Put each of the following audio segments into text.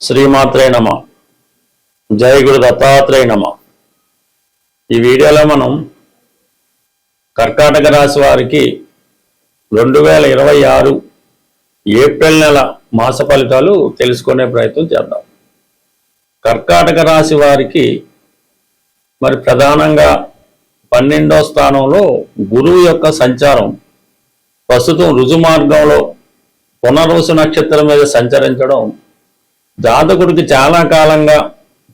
శ్రీమాత్రే నమ. జయ గురు దత్తాత్రేయ నమ. ఈ వీడియోలో మనం కర్కాటక రాశి వారికి 2026 ఏప్రిల్ నెల మాస ఫలితాలు తెలుసుకునే ప్రయత్నం చేద్దాం. కర్కాటక రాశి వారికి మరి ప్రధానంగా 12వ స్థానంలో గురువు యొక్క సంచారం ప్రస్తుతం రుజు మార్గంలో పునర్వసు నక్షత్రం మీద సంచరించడం జాతకుడికి చాలా కాలంగా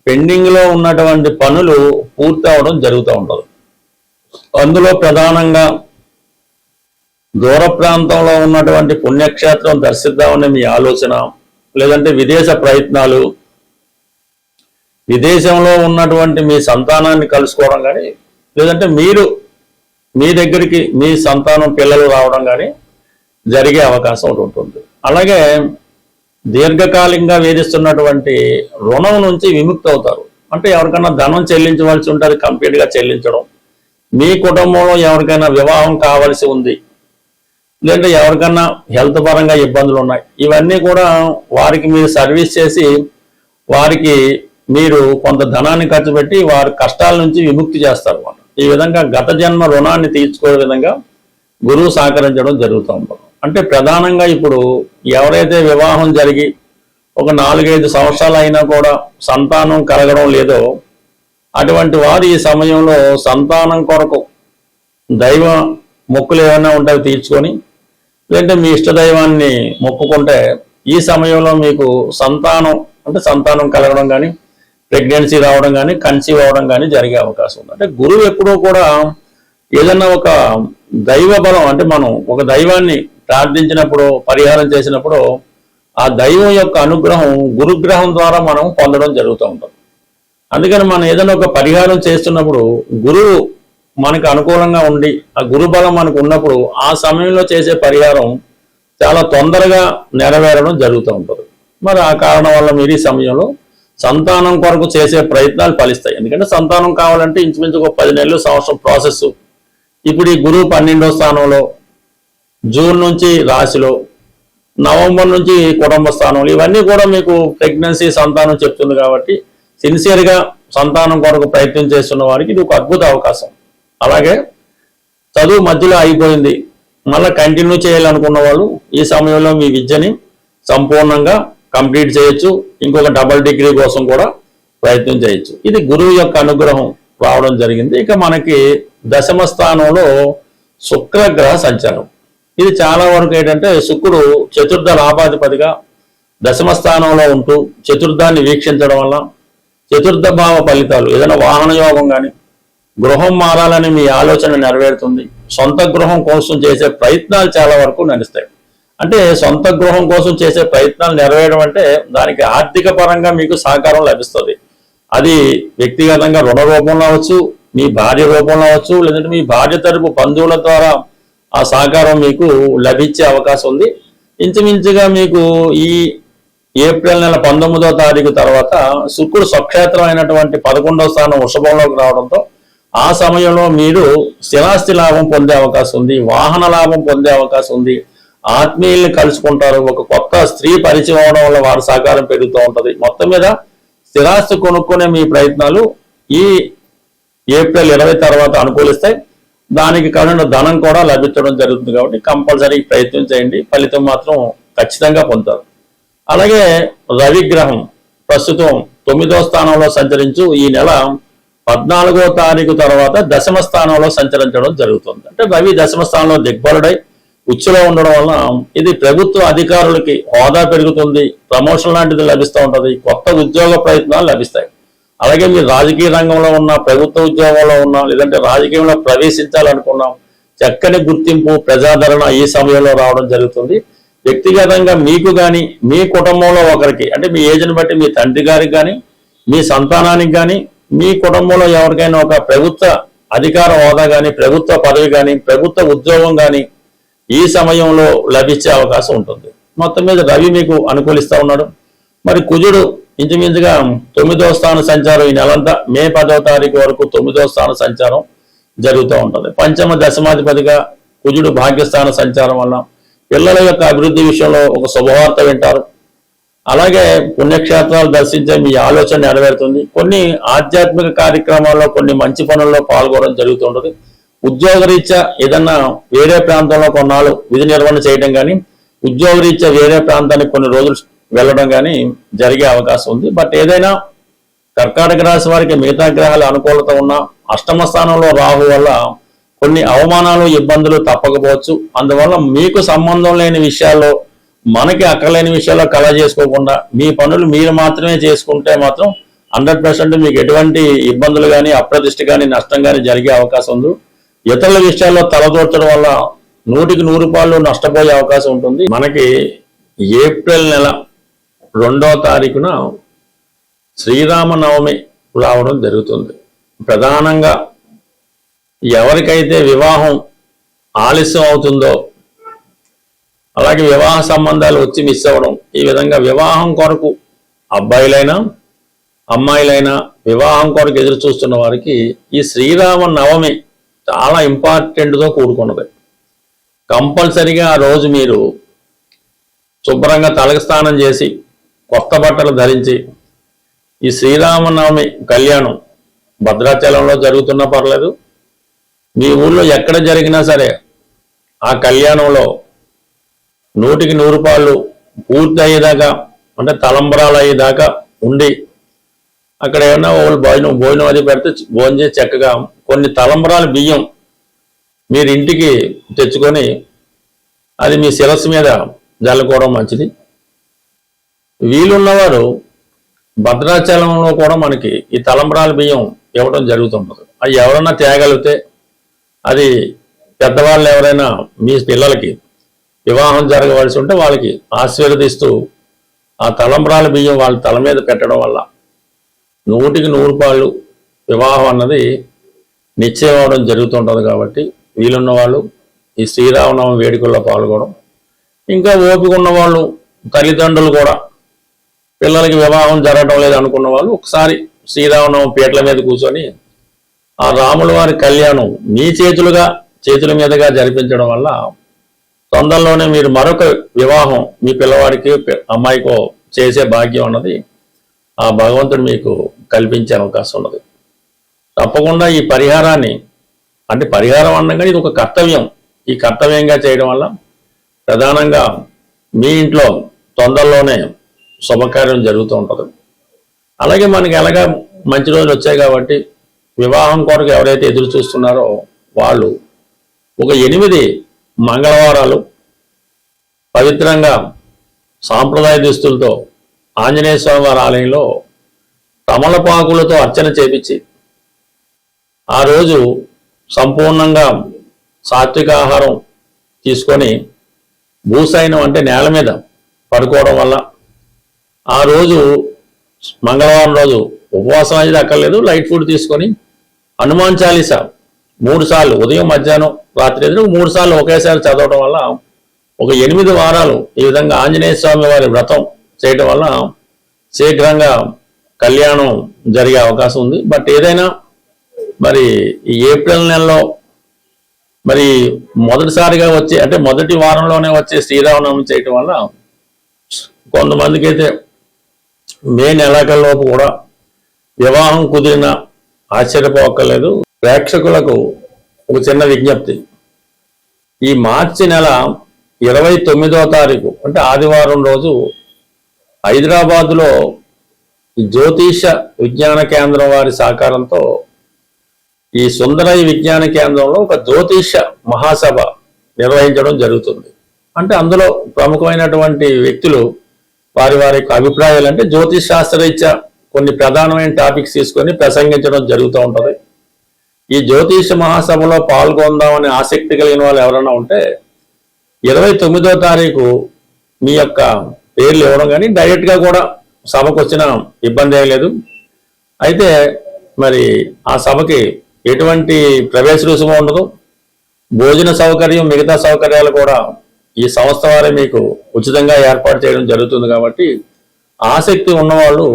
పెండింగ్లో ఉన్నటువంటి పనులు పూర్తి అవడం జరుగుతూ ఉంటుంది. అందులో ప్రధానంగా దూర ప్రాంతంలో ఉన్నటువంటి పుణ్యక్షేత్రం దర్శిద్దామని మీ ఆలోచన, లేదంటే విదేశ ప్రయత్నాలు, విదేశంలో ఉన్నటువంటి మీ సంతానాన్ని కలుసుకోవడం కానీ, లేదంటే మీరు మీ దగ్గరికి మీ సంతానం పిల్లలు రావడం కానీ జరిగే అవకాశం ఒకటి ఉంటుంది. అలాగే దీర్ఘకాలికంగా వేధిస్తున్నటువంటి రుణం నుంచి విముక్తి అవుతారు. అంటే ఎవరికైనా ధనం చెల్లించవలసి ఉంటే అది కంప్లీట్గా చెల్లించడం, మీ కుటుంబంలో ఎవరికైనా వివాహం కావాల్సి ఉంది, లేదంటే ఎవరికైనా హెల్త్ పరంగా ఇబ్బందులు ఉన్నాయి, ఇవన్నీ కూడా వారికి మీరు సర్వీస్ చేసి వారికి మీరు కొంత ధనాన్ని ఖర్చు పెట్టి వారి కష్టాల నుంచి విముక్తి చేస్తారు. ఈ విధంగా గత జన్మ రుణాన్ని తీర్చుకునే విధంగా గురువు సహకరించడం జరుగుతూ ఉంటుంది. అంటే ప్రధానంగా ఇప్పుడు ఎవరైతే వివాహం జరిగి ఒక 4-5 సంవత్సరాలు అయినా కూడా సంతానం కలగడం లేదో అటువంటి వారు ఈ సమయంలో సంతానం కొరకు దైవ మొక్కులు ఏమైనా ఉంటే తీర్చుకొని, లేదంటే మీ ఇష్టదైవాన్ని మొక్కుకుంటే ఈ సమయంలో మీకు సంతానం కలగడం కానీ, ప్రెగ్నెన్సీ రావడం కానీ, కన్సీవ్ అవ్వడం కానీ జరిగే అవకాశం ఉంది. అంటే గురువు ఎప్పుడూ కూడా ఏదన్నా ఒక దైవ బలం, అంటే మనం ఒక దైవాన్ని ప్రార్థించినప్పుడు, పరిహారం చేసినప్పుడు ఆ దైవం యొక్క అనుగ్రహం గురుగ్రహం ద్వారా మనం పొందడం జరుగుతూ ఉంటుంది. అందుకని మనం ఏదైనా ఒక పరిహారం చేస్తున్నప్పుడు గురువు మనకు అనుకూలంగా ఉండి ఆ గురుబలం మనకు ఉన్నప్పుడు ఆ సమయంలో చేసే పరిహారం చాలా తొందరగా నెరవేరడం జరుగుతూ ఉంటుంది. మరి ఆ కారణం వల్ల మీరు ఈ సమయంలో సంతానం కొరకు చేసే ప్రయత్నాలు ఫలిస్తాయి. ఎందుకంటే సంతానం కావాలంటే ఇంచుమించు ఒక 10 నెలలు, సంవత్సరం ప్రాసెస్. ఇప్పుడు ఈ గురువు 12వ స్థానంలో, జూన్ నుంచి రాశిలో, నవంబర్ నుంచి కుటుంబ స్థానంలో, ఇవన్నీ కూడా మీకు ప్రెగ్నెన్సీ సంతానం చెప్తుంది. కాబట్టి సిన్సియర్గా సంతానం కొరకు ప్రయత్నం చేస్తున్న వారికి ఇది ఒక అద్భుత అవకాశం. అలాగే చదువు మధ్యలో అయిపోయింది, మళ్ళీ కంటిన్యూ చేయాలనుకున్న వాళ్ళు ఈ సమయంలో మీ విద్యని సంపూర్ణంగా కంప్లీట్ చేయొచ్చు. ఇంకొక డబుల్ డిగ్రీ కోసం కూడా ప్రయత్నం చేయొచ్చు. ఇది గురువు యొక్క అనుగ్రహం రావడం జరిగింది. ఇక మనకి 10వ స్థానంలో శుక్రగ్రహ సంచారం. ఇది చాలా వరకు ఏంటంటే శుక్రుడు చతుర్థ లాభాధిపతిగా 10వ స్థానంలో ఉంటూ చతుర్థాన్ని వీక్షించడం వల్ల చతుర్థ భావ ఫలితాలు, ఏదైనా వాహన యోగం కానీ, గృహం మారాలని మీ ఆలోచన నెరవేరుతుంది. సొంత గృహం కోసం చేసే ప్రయత్నాలు చాలా వరకు నడుస్తాయి. అంటే సొంత గృహం కోసం చేసే ప్రయత్నాలు నెరవేరడం అంటే దానికి ఆర్థిక పరంగా మీకు సహకారం లభిస్తుంది. అది వ్యక్తిగతంగా రుణ రూపంలో అవచ్చు, మీ భార్య రూపంలో అవచ్చు, లేదంటే మీ భార్య తరపు బంధువుల ద్వారా ఆ సహకారం మీకు లభించే అవకాశం ఉంది. ఇంచుమించుగా మీకు ఈ ఏప్రిల్ నెల 19వ తారీఖు తర్వాత శుక్రుడు స్వక్షేత్రం అయినటువంటి 11వ స్థానం వృషభంలోకి రావడంతో ఆ సమయంలో మీరు స్థిరాస్తి లాభం పొందే అవకాశం ఉంది, వాహన లాభం పొందే అవకాశం ఉంది, ఆత్మీయుల్ని కలుసుకుంటారు, ఒక కొత్త స్త్రీ పరిచయం అవడం వల్ల వారి సహకారం పెరుగుతూ ఉంటుంది. మొత్తం మీద స్థిరాస్తి కొనుక్కునే మీ ప్రయత్నాలు ఈ ఏప్రిల్ 20 తర్వాత అనుకూలిస్తాయి. దానికి కావాల్సిన ధనం కూడా లభించడం జరుగుతుంది. కాబట్టి కంపల్సరీ ప్రయత్నం చేయండి, ఫలితం మాత్రం ఖచ్చితంగా పొందుతారు. అలాగే రవిగ్రహం ప్రస్తుతం 9వ స్థానంలో సంచరించు ఈ నెల 14వ తారీఖు తర్వాత 10వ స్థానంలో సంచరించడం జరుగుతుంది. అంటే రవి 10వ స్థానంలో దిగ్బలుడై ఉచ్చులో ఉండడం వల్ల ఇది ప్రభుత్వ అధికారులకి హోదా పెరుగుతుంది, ప్రమోషన్ లాంటిది లభిస్తూ ఉంటుంది, కొత్త ఉద్యోగ ప్రయత్నాలు లభిస్తాయి. అలాగే మీరు రాజకీయ రంగంలో ఉన్న, ప్రభుత్వ ఉద్యోగంలో ఉన్నా, లేదంటే రాజకీయంలో ప్రవేశించాలనుకున్నాం, చక్కని గుర్తింపు, ప్రజాదరణ ఈ సమయంలో రావడం జరుగుతుంది. వ్యక్తిగతంగా మీకు కానీ, మీ కుటుంబంలో ఒకరికి, అంటే మీ ఏజ్ని బట్టి మీ తండ్రి గారికి కానీ, మీ సంతానానికి కానీ, మీ కుటుంబంలో ఎవరికైనా ఒక ప్రభుత్వ అధికార హోదా కానీ, ప్రభుత్వ పదవి కానీ, ప్రభుత్వ ఉద్యోగం కానీ ఈ సమయంలో లభించే అవకాశం ఉంటుంది. మొత్తం మీద రవి మీకు అనుకూలిస్తూ ఉన్నాడు. మరి కుజుడు ఇంచుమించుగా 9వ స్థాన సంచారం ఈ నెలంతా మే 10వ తారీఖు వరకు 9వ స్థాన సంచారం జరుగుతూ ఉంటుంది. పంచమ దశమాధిపతిగా కుజుడు భాగ్యస్థాన సంచారం వల్ల పిల్లల యొక్క అభివృద్ధి విషయంలో ఒక శుభవార్త వింటారు. అలాగే పుణ్యక్షేత్రాలు దర్శించే మీ ఆలోచన నెరవేరుతుంది. కొన్ని ఆధ్యాత్మిక కార్యక్రమాల్లో కొన్ని మంచి పనుల్లో పాల్గొనడం జరుగుతుంటుంది. ఉద్యోగరీత్యా ఏదన్నా వేరే ప్రాంతంలో కొన్నాళ్ళు విధి నిర్వహణ చేయడం కానీ, ఉద్యోగరీత్యా వేరే ప్రాంతానికి కొన్ని రోజులు వెళ్ళడం కానీ జరిగే అవకాశం ఉంది. బట్ ఏదైనా కర్కాటక రాశి వారికి మిగతా గ్రహాల అనుకూలత ఉన్న అష్టమ స్థానంలో రాహు వల్ల కొన్ని అవమానాలు ఇబ్బందులు తప్పకపోవచ్చు. అందువల్ల మీకు సంబంధం లేని విషయాల్లో, మనకి అక్కర్లేని విషయాల్లో కళ చేసుకోకుండా మీ పనులు మీరు మాత్రమే చేసుకుంటే మాత్రం 100% మీకు ఎటువంటి ఇబ్బందులు కానీ, అప్రతిష్ట కానీ, నష్టం కానీ జరిగే అవకాశం ఉంది. ఇతరుల విషయాల్లో తలదూర్చడం వల్ల 100% నష్టపోయే అవకాశం ఉంటుంది. మనకి ఏప్రిల్ నెల 2వ తారీఖున శ్రీరామనవమి రావడం జరుగుతుంది. ప్రధానంగా ఎవరికైతే వివాహం ఆలస్యం అవుతుందో, అలాగే వివాహ సంబంధాలు వచ్చి మిస్ అవ్వడం, ఈ విధంగా వివాహం కొరకు అబ్బాయిలైనా అమ్మాయిలైనా వివాహం కొరకు ఎదురు చూస్తున్న వారికి ఈ శ్రీరామ నవమి చాలా ఇంపార్టెంట్తో కూడుకున్నది. కంపల్సరిగా ఆ రోజు మీరు శుభ్రంగా తలకి స్నానం చేసి కొత్త బట్టలు ధరించి ఈ శ్రీరామనవమి కళ్యాణం భద్రాచలంలో జరుగుతున్నా పర్లేదు, మీ ఊళ్ళో ఎక్కడ జరిగినా సరే ఆ కళ్యాణంలో 100% పూర్తి అయ్యేదాకా, అంటే తలంబరాలు అయ్యేదాకా ఉండి అక్కడ ఏమన్నా వాళ్ళు భోజనం అది పెడితే భోజనం చేసి చక్కగా కొన్ని తలంబరాల బియ్యం మీరు ఇంటికి తెచ్చుకొని అది మీ శిరస్సు మీద జల్లుకోవడం మంచిది. వీలున్నవారు భద్రాచలంలో కూడా మనకి ఈ తలంబరాల బియ్యం ఇవ్వడం జరుగుతుంటుంది. అది ఎవరన్నా తేగలిగితే, అది పెద్దవాళ్ళు ఎవరైనా మీ పిల్లలకి వివాహం జరగవలసి ఉంటే వాళ్ళకి ఆశీర్వదిస్తూ ఆ తలంబరాల బియ్యం వాళ్ళ తల మీద పెట్టడం వల్ల 100% వివాహం అన్నది నిశ్చయం అవడం జరుగుతుంటుంది. కాబట్టి వీలున్న వాళ్ళు ఈ శ్రీరామనవమి వేడుకల్లో పాల్గొనడం, ఇంకా ఓపిక ఉన్న వాళ్ళు తల్లిదండ్రులు కూడా పిల్లలకి వివాహం జరగడం లేదు అనుకున్న వాళ్ళు ఒకసారి శ్రీరామనవమి పీటల మీద కూర్చొని ఆ రాముల వారి కళ్యాణం మీ చేతుల మీదుగా జరిపించడం వల్ల తొందరలోనే మీరు మరొక వివాహం మీ పిల్లవాడికి అమ్మాయికో చేసే భాగ్యం అన్నది ఆ భగవంతుడు మీకు కల్పించే అవకాశం ఉన్నది. తప్పకుండా ఈ పరిహారాన్ని, అంటే పరిహారం అనగానే ఇది ఒక కర్తవ్యం, ఈ కర్తవ్యంగా చేయడం వల్ల ప్రధానంగా మీ ఇంట్లో తొందరలోనే శుభకార్యం జరుగుతూ ఉంటుంది. అలాగే మనకి ఎలాగా మంచి రోజులు వచ్చాయి కాబట్టి వివాహం కొరకు ఎవరైతే ఎదురు చూస్తున్నారో వాళ్ళు ఒక 8 మంగళవారాలు పవిత్రంగా సాంప్రదాయ దుస్తులతో ఆంజనేయ స్వామి వారి ఆలయంలో తమలపాకులతో అర్చన చేపించి ఆ రోజు సంపూర్ణంగా సాత్విక ఆహారం తీసుకొని భూసైనం అంటే నేల మీద పడుకోవడం వల్ల ఆ రోజు మంగళవారం రోజు ఉపవాసం అనేది అక్కర్లేదు, లైట్ ఫుడ్ తీసుకొని హనుమాన్ చాలీసా 3 సార్లు ఉదయం మధ్యాహ్నం రాత్రి ఎదురు 3 సార్లు ఒకేసారి చదవడం వల్ల ఒక 8 వారాలు ఈ విధంగా ఆంజనేయ స్వామి వారి వ్రతం చేయడం వల్ల శీఘ్రంగా కళ్యాణం జరిగే అవకాశం ఉంది. బట్ ఏదైనా మరి ఈ ఏప్రిల్ నెలలో మరి మొదటిసారిగా వచ్చే, అంటే మొదటి వారంలోనే వచ్చే శ్రీరామనవమి చేయటం వల్ల కొంతమందికి అయితే మే నెలాఖరులోపు కూడా వివాహం కుదిరిన ఆశ్చర్యపోక్కర్లేదు. ప్రేక్షకులకు ఒక చిన్న విజ్ఞప్తి, ఈ మార్చి నెల 29వ తారీఖు అంటే ఆదివారం రోజు హైదరాబాదులో జ్యోతిష విజ్ఞాన కేంద్రం వారి సహకారంతో ఈ సుందరయ్య విజ్ఞాన కేంద్రంలో ఒక జ్యోతిష మహాసభ నిర్వహించడం జరుగుతుంది. అంటే అందులో ప్రముఖమైనటువంటి వ్యక్తులు వారి యొక్క అభిప్రాయాలు, అంటే జ్యోతిష్ శాస్త్రరీత్యా కొన్ని ప్రధానమైన టాపిక్స్ తీసుకొని ప్రసంగించడం జరుగుతూ ఉంటుంది. ఈ జ్యోతిష మహాసభలో పాల్గొందామని ఆసక్తి కలిగిన వాళ్ళు ఎవరైనా ఉంటే 29వ తారీఖు మీ యొక్క పేర్లు ఇవ్వడం, కానీ డైరెక్ట్గా కూడా సభకు వచ్చిన ఇబ్బంది ఏం లేదు. అయితే మరి ఆ సభకి ఎటువంటి ప్రవేశ రుసుము ఉండదు, భోజన సౌకర్యం మిగతా సౌకర్యాలు కూడా ఈ సంస్థ వారే మీకు ఉచితంగా ఏర్పాటు చేయడం జరుగుతుంది. కాబట్టి ఆసక్తి ఉన్నవాళ్ళు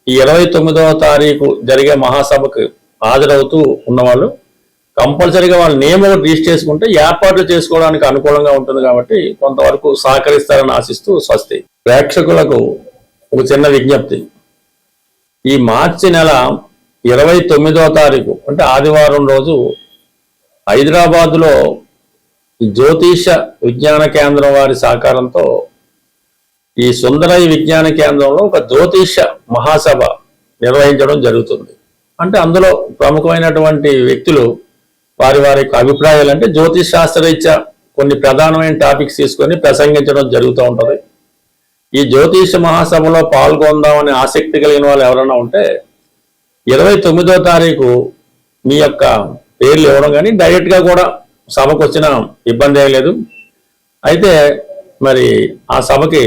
ఈ 29వ తారీఖు జరిగే మహాసభకు హాజరవుతూ ఉన్నవాళ్ళు కంపల్సరీగా వాళ్ళ నేమ్ రిజిస్టర్ చేసుకుంటే ఏర్పాట్లు చేసుకోవడానికి అనుకూలంగా ఉంటుంది. కాబట్టి కొంతవరకు సహకరిస్తారని ఆశిస్తూ స్వస్తి. ప్రేక్షకులకు ఒక చిన్న విజ్ఞప్తి. ఈ మార్చి నెల 29వ తారీఖు అంటే ఆదివారం రోజు హైదరాబాదులో జ్యోతిష విజ్ఞాన కేంద్రం వారి సహకారంతో ఈ సుందరయ్య విజ్ఞాన కేంద్రంలో ఒక జ్యోతిష మహాసభ నిర్వహించడం జరుగుతుంది. అంటే అందులో ప్రముఖమైనటువంటి వ్యక్తులు వారి వారి యొక్క అభిప్రాయాలు అంటే జ్యోతిష్ శాస్త్రరీత్యా కొన్ని ప్రధానమైన టాపిక్స్ తీసుకొని ప్రసంగించడం జరుగుతూ ఉంటుంది. ఈ జ్యోతిష మహాసభలో పాల్గొందామని ఆసక్తి కలిగిన వాళ్ళు ఎవరైనా ఉంటే 29వ తారీఖు మీ యొక్క పేర్లు ఇవ్వడం కానీ డైరెక్ట్గా కూడా సభకు వచ్చిన ఇబ్బంది ఏం లేదు. అయితే మరి ఆ సభకి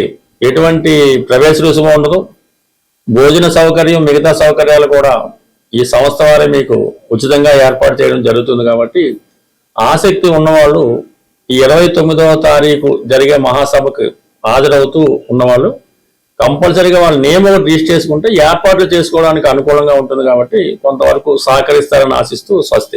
ఎటువంటి ప్రవేశ రుసుము ఉండదు. భోజన సౌకర్యం మిగతా సౌకర్యాలు కూడా ఈ సంస్థ వారే మీకు ఉచితంగా ఏర్పాటు చేయడం జరుగుతుంది. కాబట్టి ఆసక్తి ఉన్నవాళ్ళు ఈ 29వ తారీఖు జరిగే మహాసభకు హాజరవుతూ ఉన్నవాళ్ళు కంపల్సరీగా వాళ్ళ నేమ్ ఒకటి రిజిస్టర్ చేసుకుంటే ఏర్పాట్లు చేసుకోవడానికి అనుకూలంగా ఉంటుంది. కాబట్టి కొంతవరకు సహకరిస్తారని ఆశిస్తూ స్వస్తి.